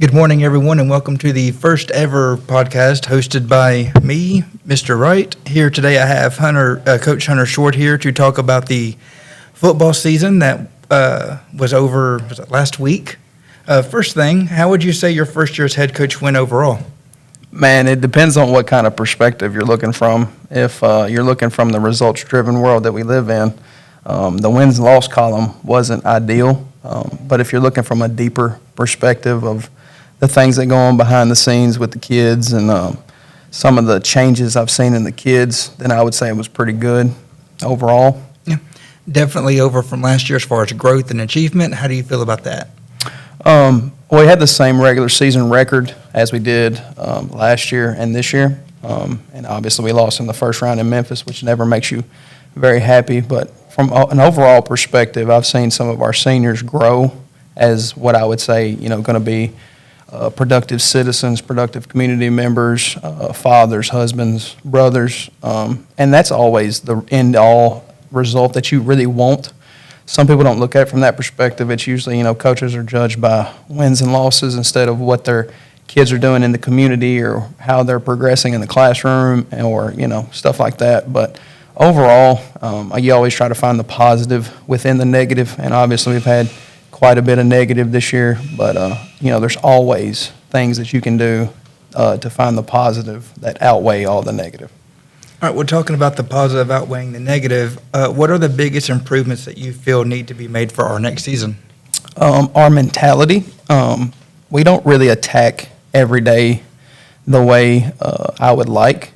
Good morning, everyone, and welcome to the first ever podcast hosted by me, Mr. Wright. Here today I have Coach Hunter Short here to talk about the football season that was over last week. First thing, how would you say your first year as head coach went overall? Man, it depends on what kind of perspective you're looking from. If you're looking from the results-driven world that we live in, the wins and loss column wasn't ideal. But if you're looking from a deeper perspective of the things that go on behind the scenes with the kids and some of the changes I've seen in the kids, then I would say it was pretty good overall. Yeah, definitely over from last year as far as growth and achievement. How do you feel about that? We had the same regular season record as we did last year and this year. And obviously we lost in the first round in Memphis, which never makes you very happy. But from an overall perspective, I've seen some of our seniors grow as what I would say, going to be productive citizens, productive community members, fathers, husbands, brothers. And that's always the end-all result that you really want. Some people don't look at it from that perspective. It's usually, coaches are judged by wins and losses instead of what their kids are doing in the community or how they're progressing in the classroom or, stuff like that. But overall, you always try to find the positive within the negative. And obviously we've had quite a bit of negative this year. But, there's always things that you can do to find the positive that outweigh all the negative. All right, we're talking about the positive outweighing the negative. What are the biggest improvements that you feel need to be made for our next season? Our mentality. We don't really attack every day the way I would like.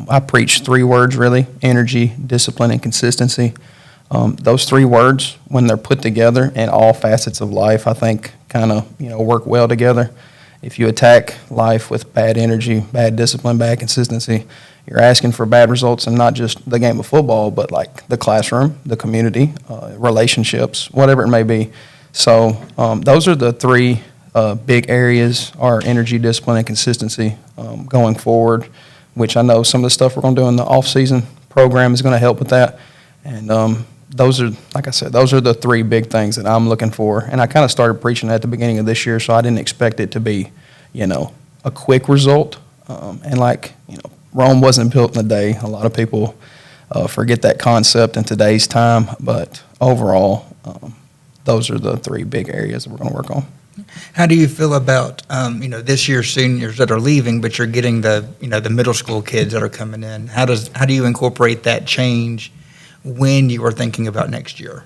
I preach 3 words, really: energy, discipline, and consistency. Those 3 words, when they're put together in all facets of life, I think kind of, work well together. If you attack life with bad energy, bad discipline, bad consistency, you're asking for bad results in not just the game of football, but like the classroom, the community, relationships, whatever it may be. So those are the 3 big areas: our energy, discipline, and consistency going forward, which I know some of the stuff we're going to do in the off-season program is going to help with that. And those are, like I said, those are the 3 big things that I'm looking for. And I kind of started preaching at the beginning of this year, so I didn't expect it to be, a quick result. Rome wasn't built in a day. A lot of people forget that concept in today's time. But overall, those are the 3 big areas that we're going to work on. How do you feel about, this year's seniors that are leaving, but you're getting the middle school kids that are coming in? How do you incorporate that change when you are thinking about next year?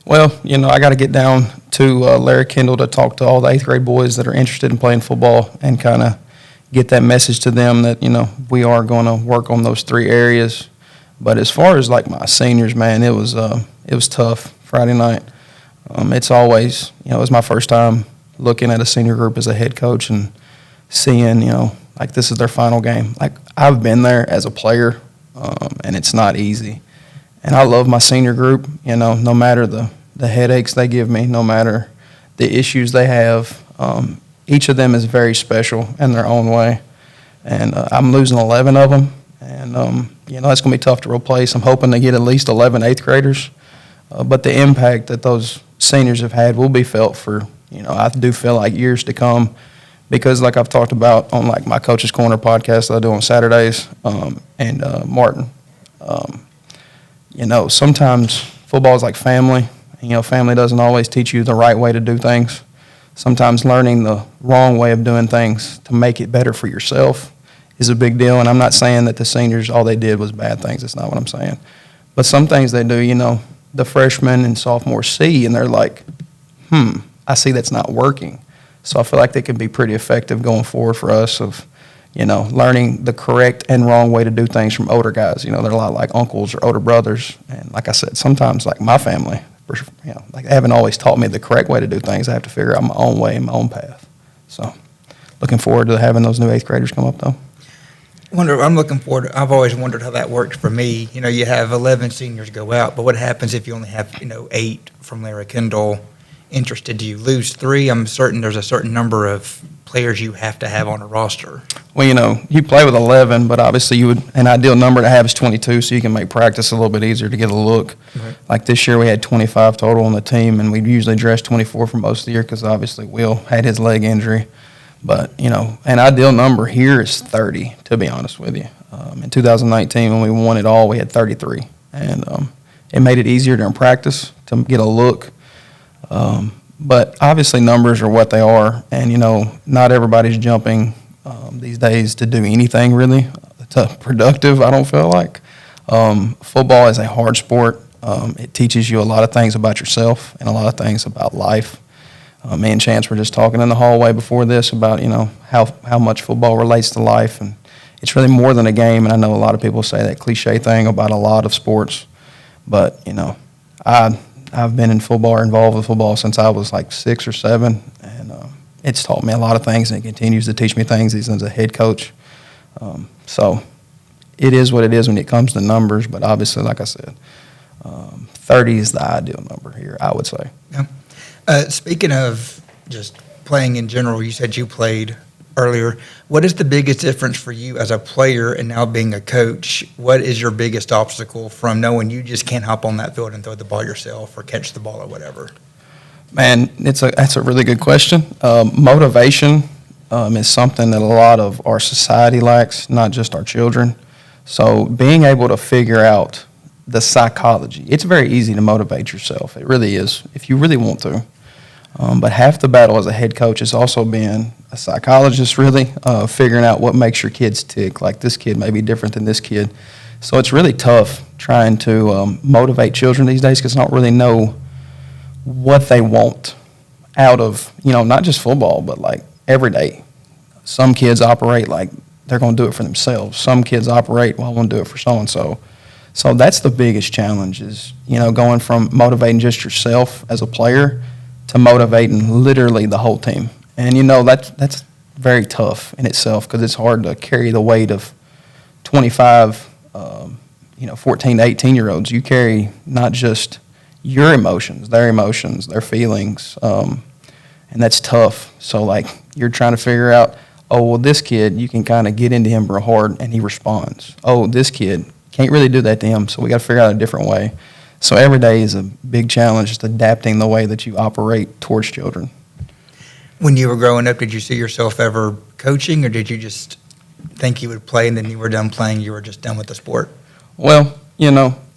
Well, I got to get down to Larry Kendall to talk to all the 8th grade boys that are interested in playing football and kind of get that message to them that, we are going to work on those 3 areas. But as far as like my seniors, man, it was tough Friday night. It's always, it was my first time looking at a senior group as a head coach and seeing, like this is their final game. Like I've been there as a player, and it's not easy. And I love my senior group, no matter the headaches they give me, no matter the issues they have. Each of them is very special in their own way. And I'm losing 11 of them. And, that's going to be tough to replace. I'm hoping to get at least 11 8th graders. But the impact that those seniors have had will be felt for, I do feel like years to come. Because like I've talked about on like my Coach's Corner podcast that I do on Saturdays, and Martin, sometimes football is like family. Family doesn't always teach you the right way to do things. Sometimes learning the wrong way of doing things to make it better for yourself is a big deal. And I'm not saying that the seniors, all they did was bad things. That's not what I'm saying. But some things they do, the freshmen and sophomores see, and they're like, I see that's not working. So I feel like they can be pretty effective going forward for us of, learning the correct and wrong way to do things from older guys. They're a lot like uncles or older brothers. And like I said, sometimes like my family, like they haven't always taught me the correct way to do things. I have to figure out my own way and my own path. So looking forward to having those new 8th graders come up though. I'm looking forward to, I've always wondered how that worked for me. You have 11 seniors go out, but what happens if you only have, 8 from Larry Kendall interested? Do you lose 3? I'm certain there's a certain number of players you have to have on a roster. Well, you play with 11, but obviously an ideal number to have is 22, so you can make practice a little bit easier to get a look. Right. Like this year we had 25 total on the team, and we usually dress 24 for most of the year because obviously Will had his leg injury. But, an ideal number here is 30, to be honest with you. In 2019, when we won it all, we had 33. And it made it easier during practice to get a look. But obviously numbers are what they are. And, not everybody's jumping these days to do anything really productive, I don't feel like. Football is a hard sport. It teaches you a lot of things about yourself and a lot of things about life. Me and Chance were just talking in the hallway before this about, how much football relates to life. And it's really more than a game. And I know a lot of people say that cliche thing about a lot of sports. But, I've been in football or involved with football since I was like 6 or 7. And it's taught me a lot of things, and it continues to teach me things as a head coach. So it is what it is when it comes to numbers. But obviously, like I said, 30 is the ideal number here, I would say. Yeah. Speaking of just playing in general, you said you played earlier. What is the biggest difference for you as a player and now being a coach? What is your biggest obstacle from knowing you just can't hop on that field and throw the ball yourself or catch the ball or whatever? Man, that's a really good question. Motivation is something that a lot of our society lacks, not just our children. So being able to figure out the psychology, it's very easy to motivate yourself. It really is, if you really want to. But half the battle as a head coach is also being a psychologist, really, figuring out what makes your kids tick. Like, this kid may be different than this kid. So it's really tough trying to motivate children these days because they don't really know what they want out of, not just football, but like every day. Some kids operate like they're going to do it for themselves. Some kids operate, well, I want to do it for so-and-so. So that's the biggest challenge is, going from motivating just yourself as a player to motivating literally the whole team. And, that's very tough in itself because it's hard to carry the weight of 25, 14 to 18-year-olds. You carry not just your emotions, their feelings, and that's tough. So, like, you're trying to figure out, oh, well, this kid, you can kind of get into him real hard, and he responds. Oh, this kid, can't really do that to him, so we got to figure out a different way. So every day is a big challenge, just adapting the way that you operate towards children. When you were growing up, did you see yourself ever coaching, or did you just think you would play and then you were done playing, you were just done with the sport? Well,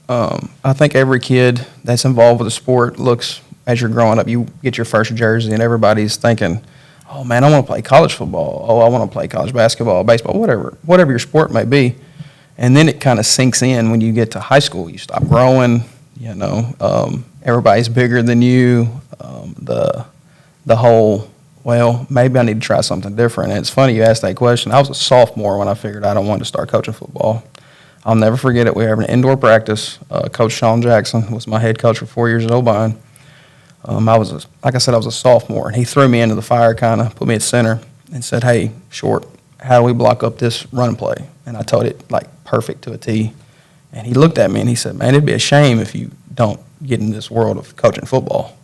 I think every kid that's involved with a sport looks, as you're growing up, you get your first jersey and everybody's thinking, oh, man, I want to play college football. Oh, I want to play college basketball, baseball, whatever your sport may be. And then it kind of sinks in when you get to high school. You stop growing, everybody's bigger than you. The whole, well, maybe I need to try something different. And it's funny you asked that question. I was a sophomore when I figured out I wanted to start coaching football. I'll never forget it. We were having an indoor practice. Coach Sean Jackson was my head coach for 4 years at O'Bine. Like I said, I was a sophomore, and he threw me into the fire, kind of put me at center, and said, "Hey, Short, how do we block up this run play?" And I told it like perfect to a T. And he looked at me and he said, "Man, it'd be a shame if you don't get in this world of coaching football."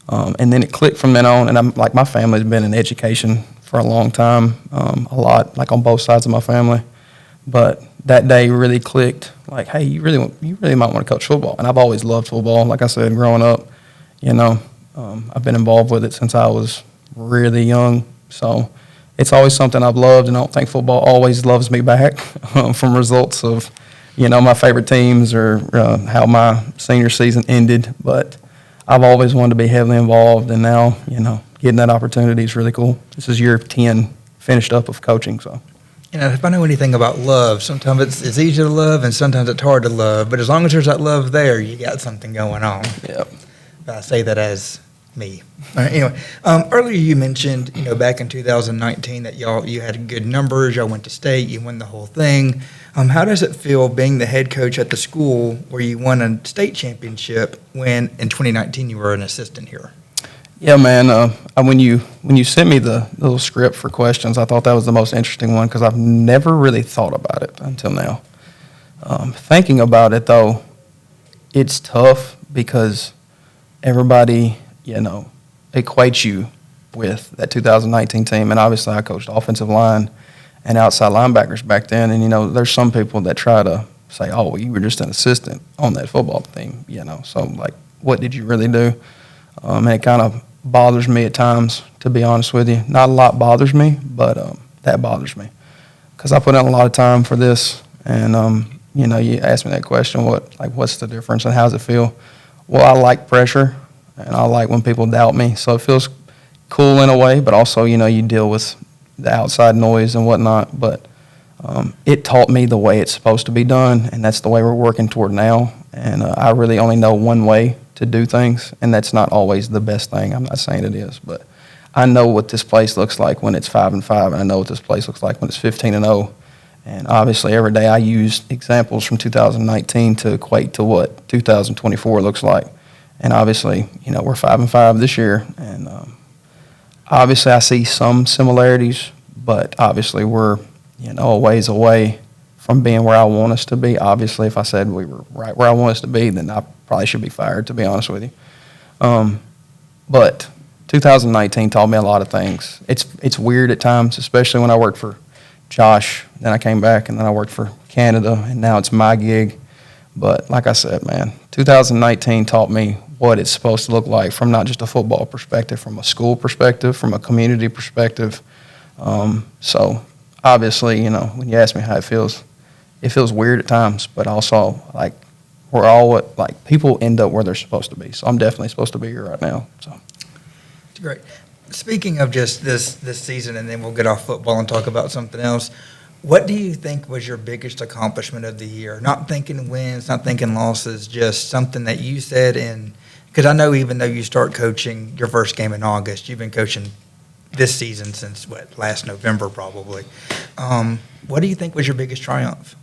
And then it clicked from then on. And I'm like, my family's been in education for a long time, a lot, like on both sides of my family. But that day really clicked, like, hey, you really might want to coach football. And I've always loved football. Like I said, growing up, I've been involved with it since I was really young. So it's always something I've loved, and I don't think football always loves me back from results of, my favorite teams or how my senior season ended. But I've always wanted to be heavily involved, and now, getting that opportunity is really cool. This is year 10 finished up of coaching, so. If I know anything about love, sometimes it's easy to love and sometimes it's hard to love. But as long as there's that love there, you got something going on. Yep. I say that as me. All right, anyway, earlier you mentioned, back in 2019 that you had good numbers, y'all went to state, you won the whole thing. How does it feel being the head coach at the school where you won a state championship when in 2019 you were an assistant here? Yeah, man. When you sent me the little script for questions, I thought that was the most interesting one because I've never really thought about it until now. Thinking about it, though, it's tough because everybody, equates you with that 2019 team. And obviously I coached offensive line and outside linebackers back then. And, there's some people that try to say, oh, well, you were just an assistant on that football team, So, like, what did you really do? And it kind of bothers me at times, to be honest with you. Not a lot bothers me, but that bothers me because I put in a lot of time for this. And, you asked me that question, what's the difference and how does it feel? Well, I like pressure, and I like when people doubt me. So it feels cool in a way, but also, you deal with the outside noise and whatnot. But it taught me the way it's supposed to be done, and that's the way we're working toward now. And I really only know one way to do things, and that's not always the best thing. I'm not saying it is, but I know what this place looks like when it's 5-5, and I know what this place looks like when it's 15-0. And obviously, every day I use examples from 2019 to equate to what 2024 looks like. And obviously, we're 5-5 this year, and obviously I see some similarities, but obviously we're a ways away from being where I want us to be. Obviously, if I said we were right where I want us to be, then I probably should be fired, to be honest with you. But 2019 taught me a lot of things. It's weird at times, especially when I worked for Josh. Then I came back, and then I worked for Canada, and now it's my gig. But like I said, man, 2019 taught me what it's supposed to look like from not just a football perspective, from a school perspective, from a community perspective. So obviously, when you ask me how it feels weird at times, but also we're all people end up where they're supposed to be. So I'm definitely supposed to be here right now. So It's great. Speaking of just this season, and then we'll get off football and talk about something else. What do you think was your biggest accomplishment of the year? Not thinking wins, not thinking losses, just something that you said because I know even though you start coaching your first game in August, you've been coaching this season since, last November probably. What do you think was your biggest triumph?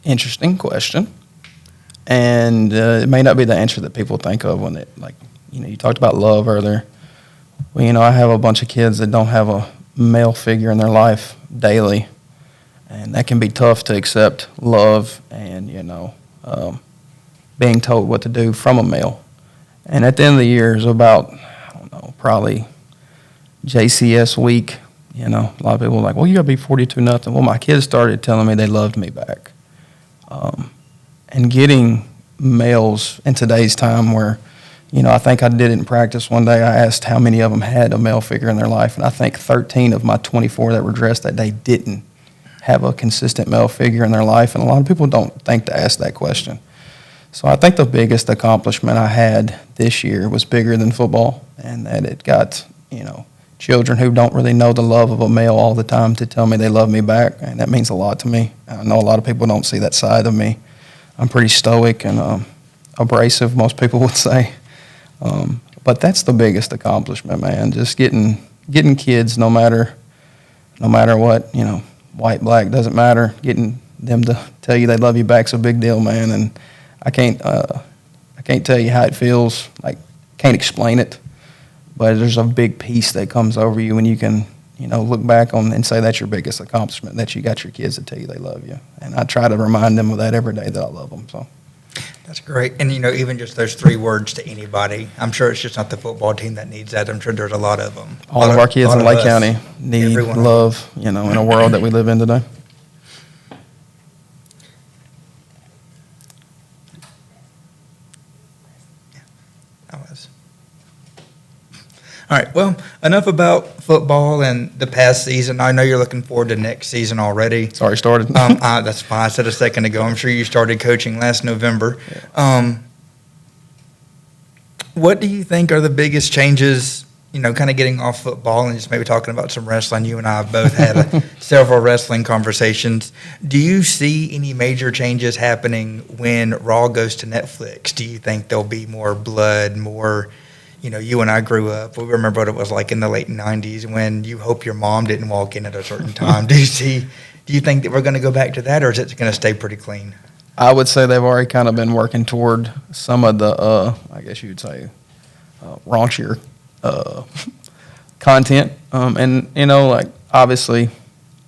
Interesting question. And it may not be the answer that people think of when you talked about love earlier. Well, I have a bunch of kids that don't have a male figure in their life daily, and that can be tough to accept love and, being told what to do from a male. And at the end of the year is about, probably JCS week. A lot of people are like, well, you got to be 42-0. Well, my kids started telling me they loved me back. And getting males in today's time where, I think I did it in practice one day. I asked how many of them had a male figure in their life, and I think 13 of my 24 that were dressed that day didn't have a consistent male figure in their life, and a lot of people don't think to ask that question. So I think the biggest accomplishment I had this year was bigger than football, and that it got, children who don't really know the love of a male all the time to tell me they love me back, and that means a lot to me. I know a lot of people don't see that side of me. I'm pretty stoic and abrasive, most people would say. But that's the biggest accomplishment, man. Just getting kids, no matter what, white, black, doesn't matter. Getting them to tell you they love you back's a big deal, man. And I can't tell you how it feels. Can't explain it. But there's a big peace that comes over you when you can, look back on and say that's your biggest accomplishment, that you got your kids to tell you they love you. And I try to remind them of that every day that I love them. So. That's great. And, even just those 3 words to anybody, I'm sure it's just not the football team that needs that. I'm sure there's a lot of them. All of our kids in Lake County need love, in a world that we live in today. All right, well, enough about football and the past season. I know you're looking forward to next season already. It's already started. That's fine. I said a second ago. I'm sure you started coaching last November. What do you think are the biggest changes, kind of getting off football and just maybe talking about some wrestling? You and I have both had several wrestling conversations. Do you see any major changes happening when Raw goes to Netflix? Do you think there'll be more blood, more... you and I grew up. We remember what it was like in the late 90s when you hope your mom didn't walk in at a certain time. Do you think that we're going to go back to that, or is it going to stay pretty clean? I would say they've already kind of been working toward some of the, I guess you would say, raunchier content. And, obviously,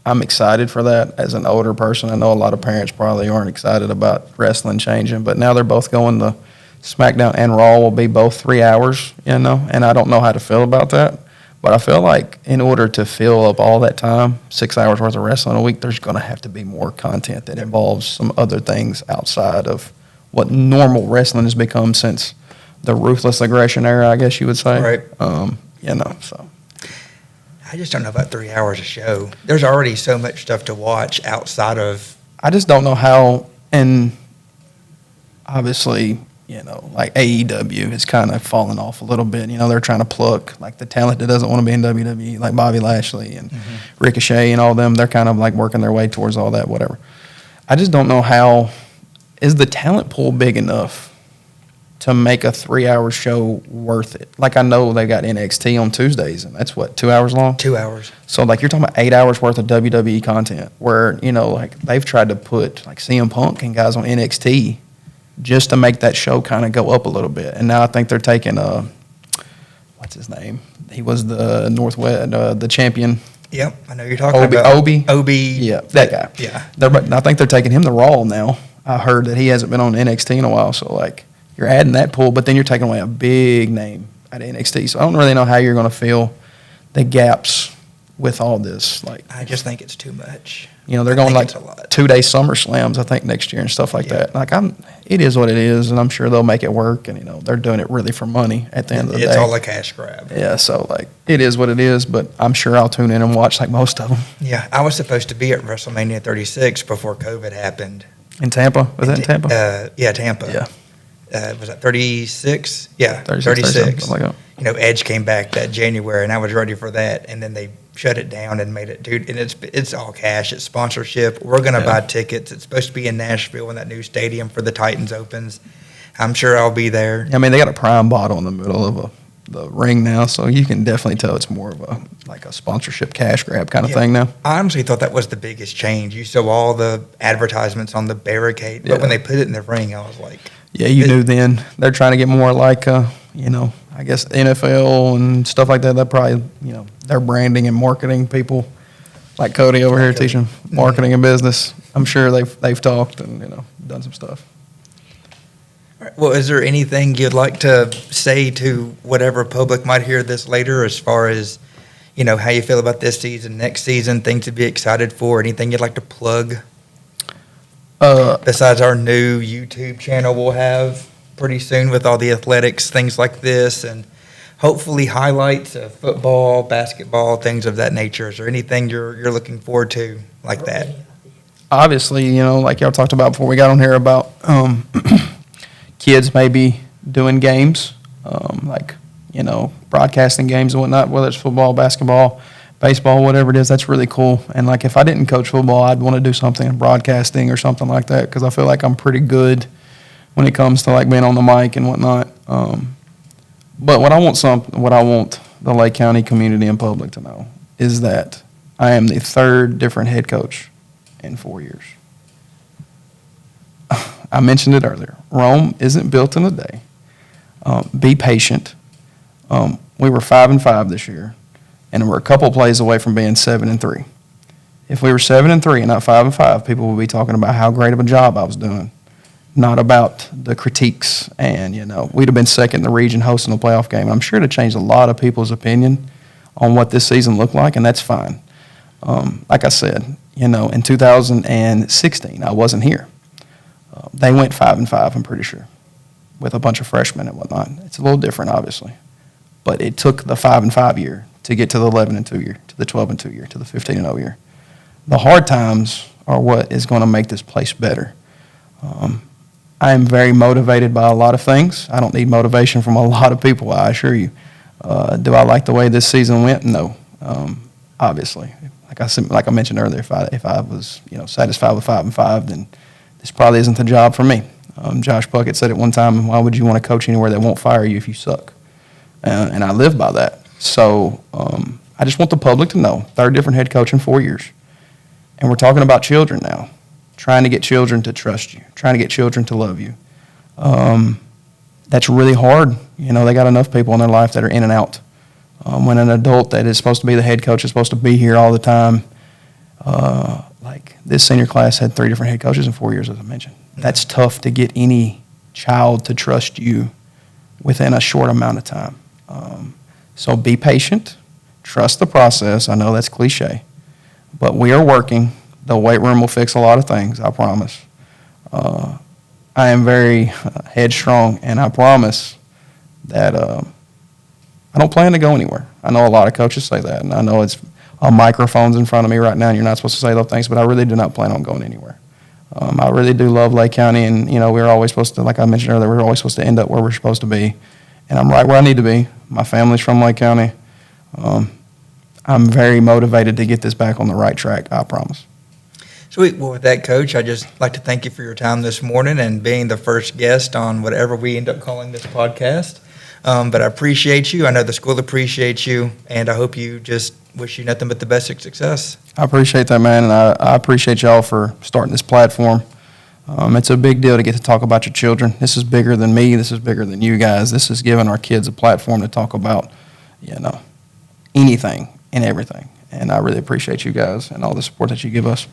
I'm excited for that as an older person. I know a lot of parents probably aren't excited about wrestling changing, but now they're both going to SmackDown and Raw will be both 3 hours, and I don't know how to feel about that. But I feel like in order to fill up all that time, 6 hours worth of wrestling a week, there's going to have to be more content that involves some other things outside of what normal wrestling has become since the ruthless aggression era, I guess you would say. Right. So. I just don't know about 3 hours a show. There's already so much stuff to watch outside of. I just don't know how, and obviously, like AEW has kind of fallen off a little bit. They're trying to pluck like the talent that doesn't want to be in WWE, like Bobby Lashley and Ricochet and all them. They're kind of like working their way towards all that, whatever. I just don't know how, is the talent pool big enough to make a 3-hour show worth it? Like, I know they got NXT on Tuesdays, and that's what, 2 hours long? 2 hours. So, like, you're talking about 8 hours worth of WWE content where, like, they've tried to put, like, CM Punk and guys on NXT just to make that show kind of go up a little bit. And now I think they're taking, what's his name? He was the Northwest, the champion. Yep, I know you're talking about. Obi. Yeah, that guy. Yeah. I think they're taking him to Raw now. I heard that he hasn't been on NXT in a while, so, like, you're adding that pool, but then you're taking away a big name at NXT. So I don't really know how you're going to fill the gaps with all this. Like, I just think it's too much. they're I going think like it's a lot. 2-day Summer Slams, I think, next year and stuff like that. Like, it is what it is, and I'm sure they'll make it work. And they're doing it really for money at the end of the day. It's all a cash grab. Yeah, so like it is what it is. But I'm sure I'll tune in and watch like most of them. Yeah, I was supposed to be at WrestleMania 36 before COVID happened. In Tampa, was that in Tampa? Yeah, Tampa. Yeah. Was that 36? Yeah, 36. Something like that. Edge came back that January, and I was ready for that, and then they shut it down and made it, dude. And it's all cash. It's sponsorship. We're gonna buy tickets. It's supposed to be in Nashville when that new stadium for the Titans opens. I'm sure I'll be there. I mean, they got a Prime bottle in the middle of the ring now, so you can definitely tell it's more of a sponsorship cash grab kind of thing now. I honestly thought that was the biggest change. You saw all the advertisements on the barricade, but when they put it in the ring, I was like. Yeah, you knew then. They're trying to get more like, I guess NFL and stuff like that. They're probably, their branding and marketing people, like Cody over here teaching marketing and business. I'm sure they've talked and, done some stuff. All right. Well, is there anything you'd like to say to whatever public might hear this later as far as, how you feel about this season, next season, things to be excited for, anything you'd like to plug? Besides our new YouTube channel we'll have pretty soon with all the athletics, things like this, and hopefully highlights of football, basketball, things of that nature. Is there anything you're looking forward to like that? Obviously, like y'all talked about before we got on here about kids maybe doing games, broadcasting games and whatnot, whether it's football, basketball, baseball, whatever it is. That's really cool. And like if I didn't coach football, I'd want to do something in broadcasting or something like that because I feel like I'm pretty good when it comes to like being on the mic and whatnot. But what I want the Lake County community and public to know is that I am the 3rd different head coach in 4 years. I mentioned it earlier. Rome isn't built in a day. Be patient. We were 5-5 this year. And we're a couple plays away from being 7-3. If we were 7-3 and not 5-5, people would be talking about how great of a job I was doing, not about the critiques. And we'd have been second in the region hosting a playoff game. And I'm sure it changed a lot of people's opinion on what this season looked like, and that's fine. Like I said, in 2016, I wasn't here. They went 5-5, I'm pretty sure, with a bunch of freshmen and whatnot. It's a little different, obviously, but it took the 5-5 year to get to the 11-2 year, to the 12-2 year, to the 15-0 year. The hard times are what is going to make this place better. I am very motivated by a lot of things. I don't need motivation from a lot of people, I assure you. Do I like the way this season went? No, obviously. Like I mentioned earlier, if I was satisfied with 5-5, then this probably isn't the job for me. Josh Puckett said it one time, why would you want to coach anywhere that won't fire you if you suck? And I live by that. So I just want the public to know, 3rd different head coach in 4 years. And we're talking about children now, trying to get children to trust you, trying to get children to love you. That's really hard. They got enough people in their life that are in and out. When an adult that is supposed to be the head coach is supposed to be here all the time, like this senior class had 3 different head coaches in 4 years, as I mentioned. That's tough to get any child to trust you within a short amount of time. So be patient, trust the process. I know that's cliche, but we are working. The weight room will fix a lot of things, I promise. I am very headstrong, and I promise that I don't plan to go anywhere. I know a lot of coaches say that, and I know it's microphones in front of me right now, and you're not supposed to say those things, but I really do not plan on going anywhere. I really do love Lake County, and, we're always supposed to, like I mentioned earlier, we're always supposed to end up where we're supposed to be, and I'm right where I need to be. My family's from Lake County. I'm very motivated to get this back on the right track, I promise. Sweet. Well, with that, Coach, I'd just like to thank you for your time this morning and being the first guest on whatever we end up calling this podcast. But I appreciate you. I know the school appreciates you, and I hope you just wish you nothing but the best of success. I appreciate that, man, and I appreciate y'all for starting this platform. It's a big deal to get to talk about your children. This is bigger than me. This is bigger than you guys. This is giving our kids a platform to talk about, anything and everything. And I really appreciate you guys and all the support that you give us.